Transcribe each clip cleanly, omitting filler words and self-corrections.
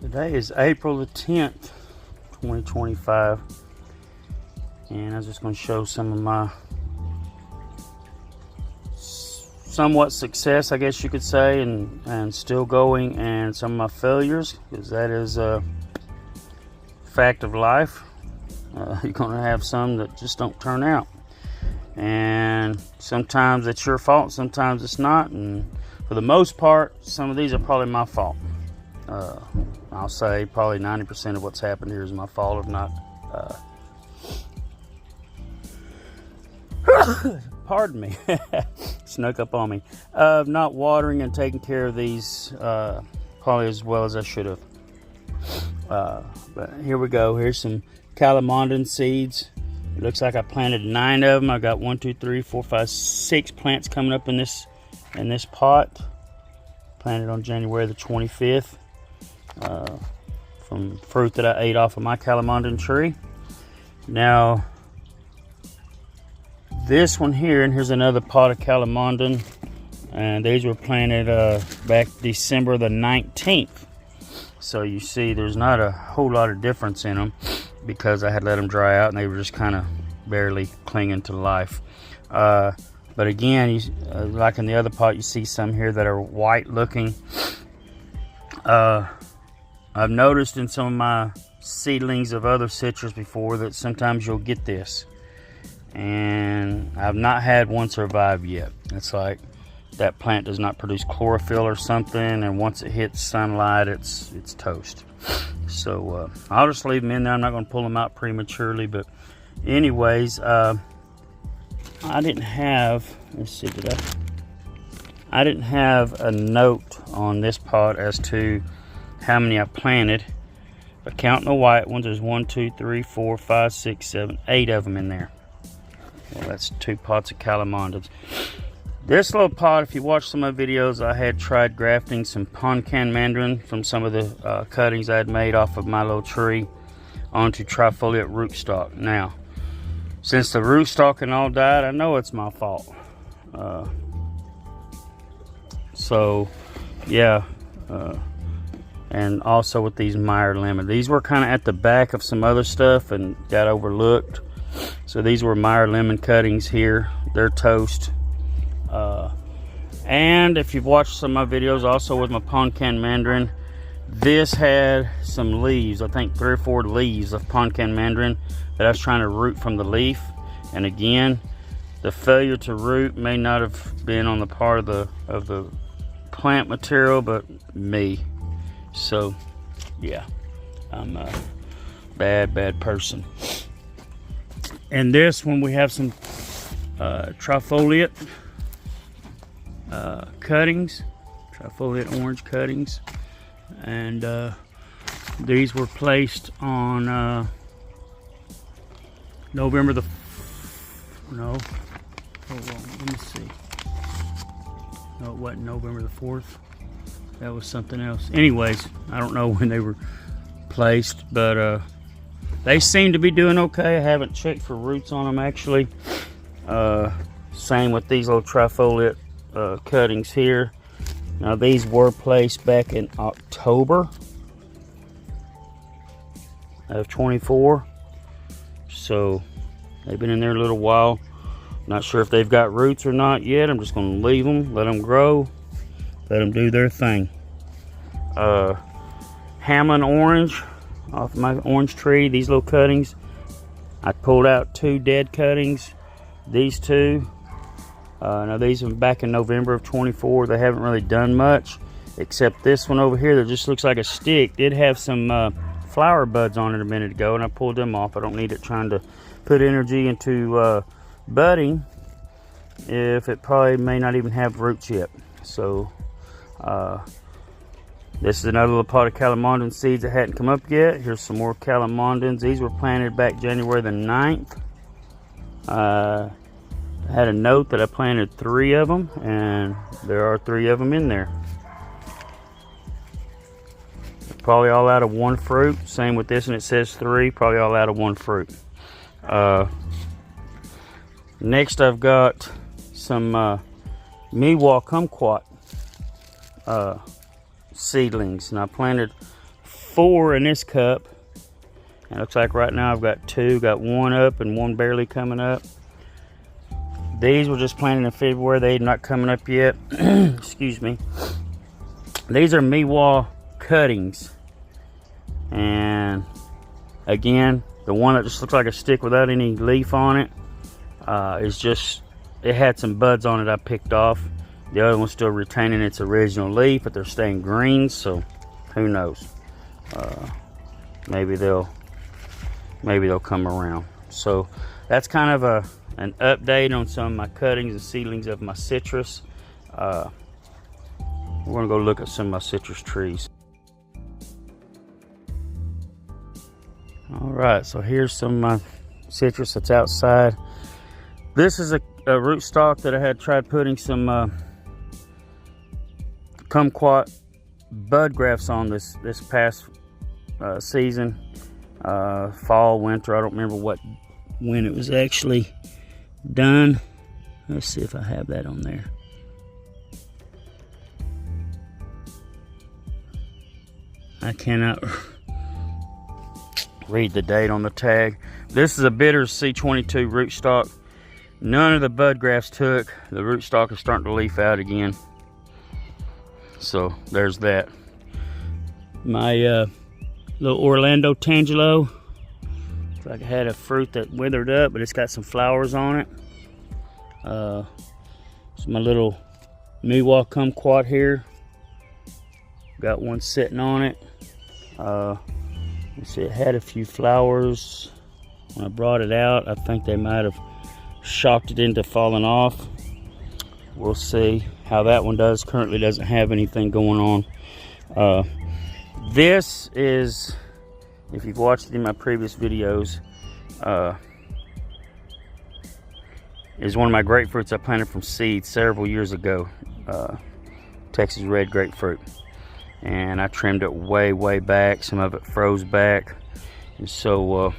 Today is April the 10th, 2025, and I was just going to show some of my somewhat success, I guess you could say, and still going, and some of my failures, because that is a fact of life. You're going to have some that just don't turn out, and sometimes it's your fault, sometimes it's not, and for the most part, some of these are probably my fault. I'll say probably 90% of what's happened here is my fault, if not, pardon me, snuck up on me, of not watering and taking care of these probably as well as I should have. But here we go. Here's some calamondin seeds. It looks like I planted 9 of them. I got 1, 2, 3, 4, 5, 6 plants coming up in this pot. Planted on January the 25th. From fruit that I ate off of my calamondin tree. Now, this one here, and here's another pot of calamondin, and these were planted back December the 19th. So you see there's not a whole lot of difference in them because I had let them dry out and they were just kind of barely clinging to life. But again, like in the other pot, you see some here that are white looking. I've noticed in some of my seedlings of other citrus before that sometimes you'll get this, and I've not had one survive yet. It's like that plant does not produce chlorophyll or something, and once it hits sunlight, it's toast. So I'll just leave them in there. I'm not going to pull them out prematurely, but anyways, I didn't have, let's see, I didn't have a note on this pot as to how many I planted, but counting the white ones, there's 1, 2, 3, 4, 5, 6, 7, 8 of them in there. Well, that's 2 pots of calamondins. This little pot, if you watch some of my videos, I had tried grafting some pecan mandarin from some of the cuttings I had made off of my little tree onto trifoliate rootstock. Now, since the rootstock and all died, I know it's my fault. So, yeah. And also with these Meyer lemon. These were kind of at the back of some other stuff and got overlooked. So these were Meyer lemon cuttings here. They're toast. And if you've watched some of my videos also with my pecan mandarin, this had some leaves, I think 3 or 4 leaves of pecan mandarin that I was trying to root from the leaf. And again, the failure to root may not have been on the part of the plant material, but me. So yeah, I'm a bad person. And this one, we have some trifoliate cuttings, trifoliate orange cuttings, and these were placed on November the no, hold on, let me see. No, it wasn't November the 4th. That was something else. Anyways, I don't know when they were placed, but they seem to be doing okay. I haven't checked for roots on them actually. Same with these little trifoliate cuttings here. Now these were placed back in October of 24. So they've been in there a little while. Not sure if they've got roots or not yet. I'm just going to leave them, let them grow. Let them do their thing. Hammond orange off my orange tree. These little cuttings. I pulled out 2 dead cuttings. These 2. Now these are back in November of 24. They haven't really done much. Except this one over here that just looks like a stick. Did have some flower buds on it a minute ago. And I pulled them off. I don't need it trying to put energy into budding. If it probably may not even have roots yet. So this is another little pot of calamondin seeds that hadn't come up yet. Here's some more calamondins. These were planted back January the 9th. I had a note that I planted 3 of them, and there are 3 of them in there. Probably all out of 1 fruit. Same with this one, it says 3. Probably all out of 1 fruit. Next I've got some Miwa kumquat seedlings, and I planted 4 in this cup. It looks like right now I've got 2, got 1 up and 1 barely coming up. These were just planted in February. They're not coming up yet. Excuse me. These are Miwa cuttings. And again, the one that just looks like a stick without any leaf on it is just, it had some buds on it I picked off. The other one's still retaining its original leaf, but they're staying green, so who knows? Maybe they'll come around. So that's kind of an update on some of my cuttings and seedlings of my citrus. We're gonna go look at some of my citrus trees. All right, so here's some of my citrus that's outside. This is a rootstock that I had tried putting some kumquat bud grafts on this past season, fall, winter. I don't remember when it was actually done. Let's see if I have that on there. I cannot read the date on the tag. This is a bitter C22 rootstock. None of the bud grafts took. The rootstock is starting to leaf out again. So there's that. My little Orlando Tangelo. Looks like I had a fruit that withered up, but it's got some flowers on it. It's my little Miwa kumquat here. Got one sitting on it. Let's see, it had a few flowers. When I brought it out, I think they might have shocked it into falling off. We'll see how that one does. Currently doesn't have anything going on. This is, if you've watched it in my previous videos, is one of my grapefruits I planted from seed several years ago. Texas red grapefruit. And I trimmed it way back. Some of it froze back. And so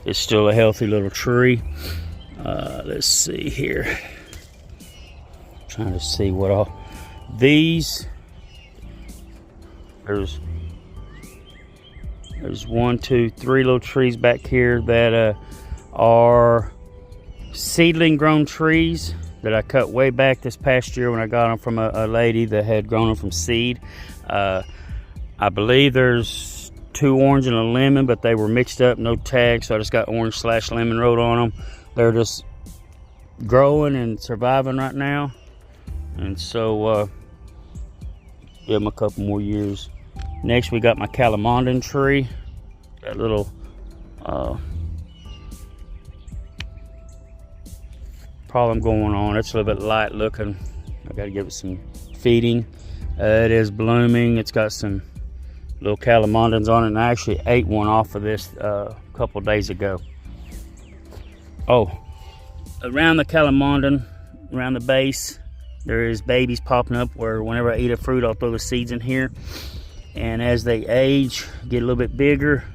it's still a healthy little tree. Let's see here. Trying to see what all these. There's 1, 2, 3 little trees back here that are seedling grown trees that I cut way back this past year when I got them from a lady that had grown them from seed. I believe there's 2 orange and a lemon, but they were mixed up, no tag, so I just got orange / lemon wrote on them. They're just growing and surviving right now, and so give them a couple more years. Next we got my calamondin tree. That little problem going on. It's a little bit light looking. I got to give it some feeding. It is blooming. It's got some little calamondins on it, and I actually ate one off of this a couple days ago. Oh, around the calamondin, around the base, there is babies popping up where whenever I eat a fruit, I'll throw the seeds in here. And as they age, get a little bit bigger,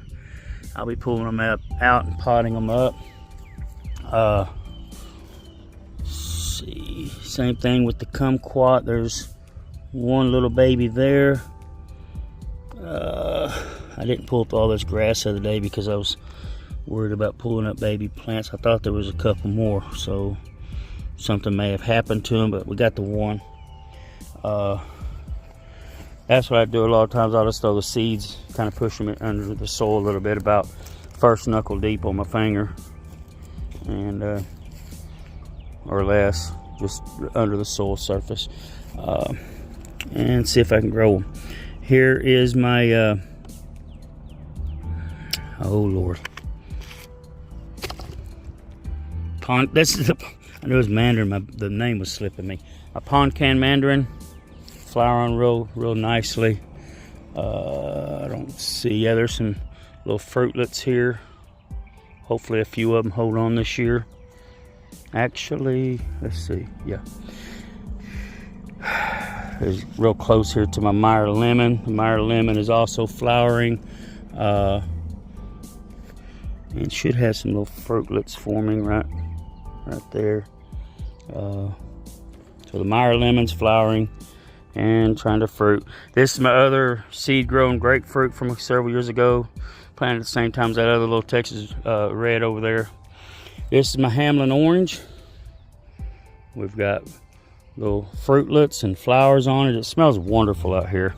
I'll be pulling them out and potting them up. See, same thing with the kumquat. There's one little baby there. I didn't pull up all this grass the other day because I was worried about pulling up baby plants. I thought there was a couple more, so something may have happened to them, but we got the one. That's what I do a lot of times. I'll just throw the seeds, kind of push them under the soil a little bit, about first knuckle deep on my finger, and or less, just under the soil surface, and see if I can grow them. Here is my oh Lord, this is I know it's mandarin. The name was slipping me. A pond-can mandarin, flowering real nicely. I don't see. Yeah, there's some little fruitlets here. Hopefully, a few of them hold on this year. Actually, let's see. Yeah, it's real close here to my Meyer lemon. The Meyer lemon is also flowering. It should have some little fruitlets forming right there. So the Meyer lemon's flowering, and trying to fruit. This is my other seed grown grapefruit from several years ago, planted at the same time as that other little Texas red over there. This is my Hamlin orange. We've got little fruitlets and flowers on it. It smells wonderful out here.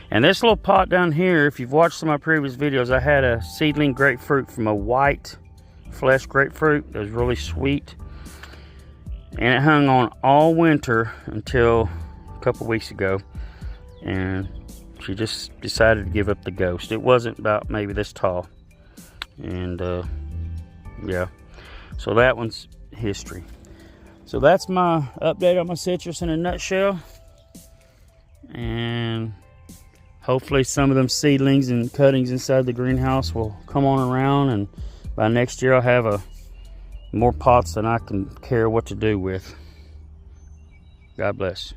And this little pot down here, if you've watched some of my previous videos, I had a seedling grapefruit from a white flesh grapefruit that was really sweet. And it hung on all winter until a couple weeks ago. And she just decided to give up the ghost. It wasn't about maybe this tall. And yeah, so that one's history. So that's my update on my citrus in a nutshell. And hopefully some of them seedlings and cuttings inside the greenhouse will come on around, and by next year I'll have more pots than I can care what to do with. God bless.